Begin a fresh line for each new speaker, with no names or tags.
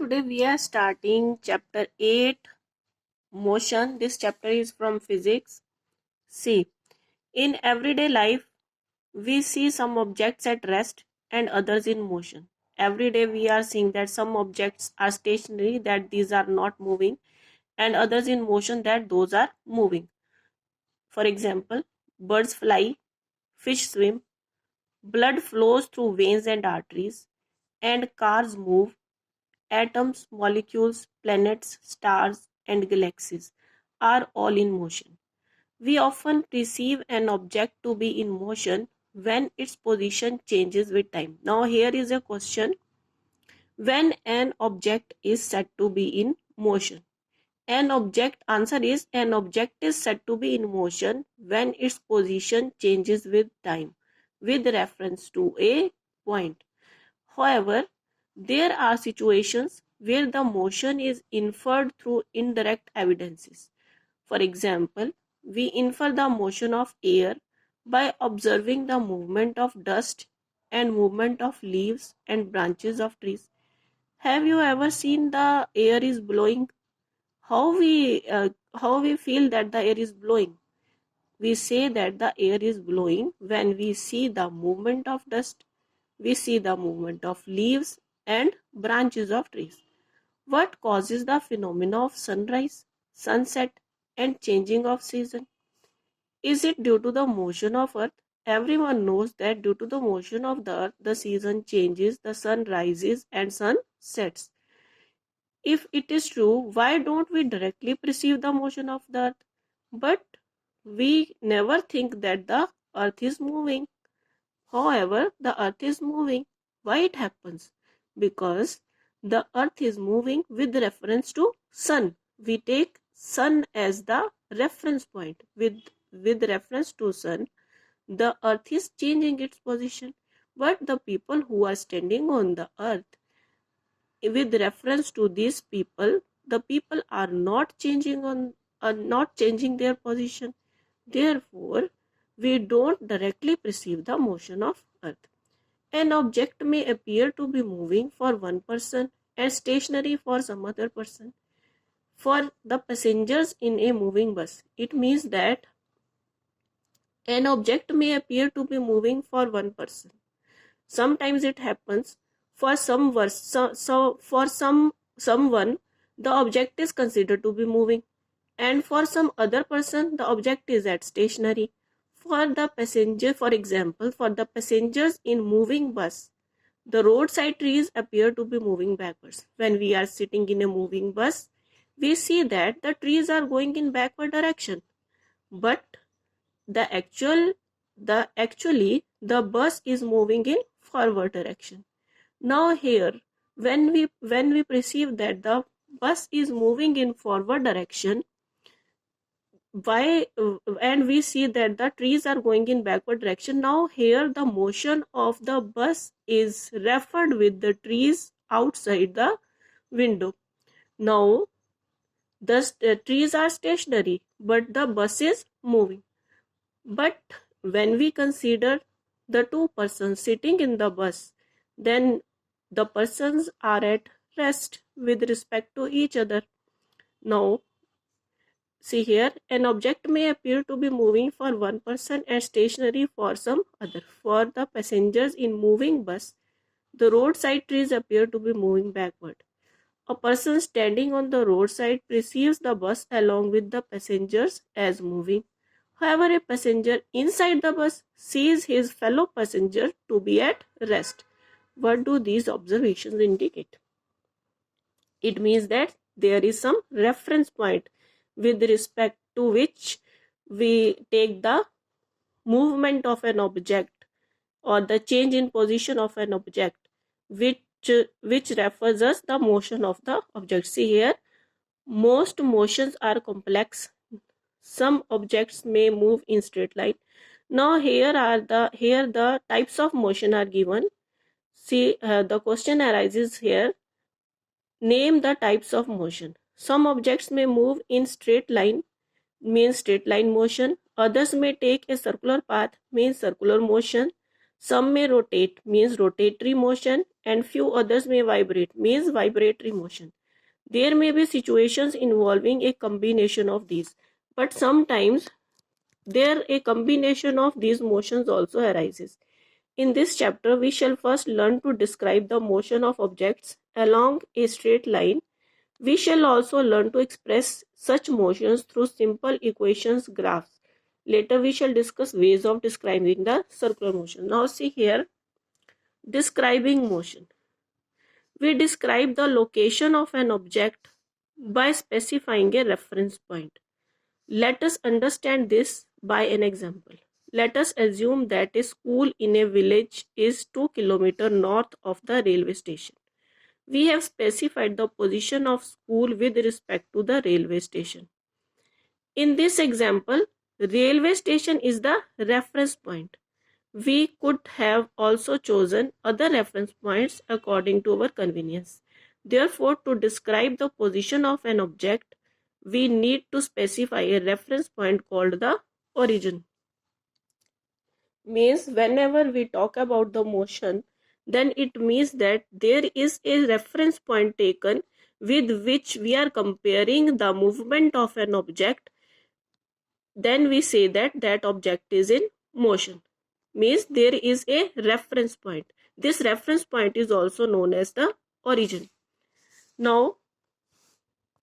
today we are starting chapter 8, motion. This chapter is from physics. See, in everyday life, we see some objects at rest and others in motion. Every day we are seeing that some objects are stationary, that these are not moving, and others in motion, that those are moving. For example, birds fly, fish swim, blood flows through veins and arteries, and cars move. Atoms, molecules, planets, stars, and galaxies are all in motion. We often perceive an object to be in motion when its position changes with time. Now, here is a question: when an object is said to be in motion? An object is said to be in motion when its position changes with time with reference to a point. However, there are situations where the motion is inferred through indirect evidences. For example, we infer the motion of air by observing the movement of dust and movement of leaves and branches of trees. Have you ever seen the air is blowing? How we feel that the air is blowing? We say that the air is blowing when we see the movement of dust, we see the movement of leaves and branches of trees. What causes the phenomena of sunrise, sunset, and changing of season? Is it due to the motion of earth? Everyone knows that due to the motion of the earth, the season changes, the sun rises and sun sets. If it is true, why don't we directly perceive the motion of the earth? But we never think that the earth is moving. However, the earth is moving. Why it happens? Because the earth is moving with reference to sun. We take sun as the reference point. With reference to sun, the earth is changing its position. But the people who are standing on the earth, with reference to these people, the people are not changing their position. Therefore, we don't directly perceive the motion of earth. An object may appear to be moving for one person and stationary for some other person. For the passengers in a moving bus, it means that an object may appear to be moving for one person. Sometimes it happens for someone, the object is considered to be moving, and for some other person, the object is at stationary. For the passenger, for example, for the passengers in moving bus, the roadside trees appear to be moving backwards. When we are sitting in a moving bus, we see that the trees are going in backward direction. But actually the bus is moving in forward direction. Now here, when we perceive that the bus is moving in forward direction, and we see that the trees are going in backward direction. Now here the motion of the bus is referred with the trees outside the window. Now the trees are stationary, but the bus is moving. But when we consider the two persons sitting in the bus, then the persons are at rest with respect to each other. Now, see here, an object may appear to be moving for one person and stationary for some other. For the passengers in moving bus, the roadside trees appear to be moving backward. A person standing on the roadside perceives the bus along with the passengers as moving. However, a passenger inside the bus sees his fellow passenger to be at rest. What do these observations indicate? It means that there is some reference point with respect to which we take the movement of an object or the change in position of an object, which refers us the motion of the object. See here, most motions are complex. Some objects may move in straight line. Now here the types of motion are given. See, the question arises here: name the types of motion. Some objects may move in straight line, means straight line motion. Others may take a circular path, means circular motion. Some may rotate, means rotatory motion, and few others may vibrate, means vibratory motion. There may be situations involving a combination of these, but sometimes there a combination of these motions also arises. In this chapter, we shall first learn to describe the motion of objects along a straight line. We shall also learn to express such motions through simple equations graphs. Later, we shall discuss ways of describing the circular motion. Now, see here, describing motion. We describe the location of an object by specifying a reference point. Let us understand this by an example. Let us assume that a school in a village is 2 kilometers north of the railway station. We have specified the position of school with respect to the railway station. In this example, railway station is the reference point. We could have also chosen other reference points according to our convenience. Therefore, to describe the position of an object, we need to specify a reference point called the origin. Means whenever we talk about the motion, then it means that there is a reference point taken with which we are comparing the movement of an object. Then we say that that object is in motion. Means there is a reference point. This reference point is also known as the origin. Now,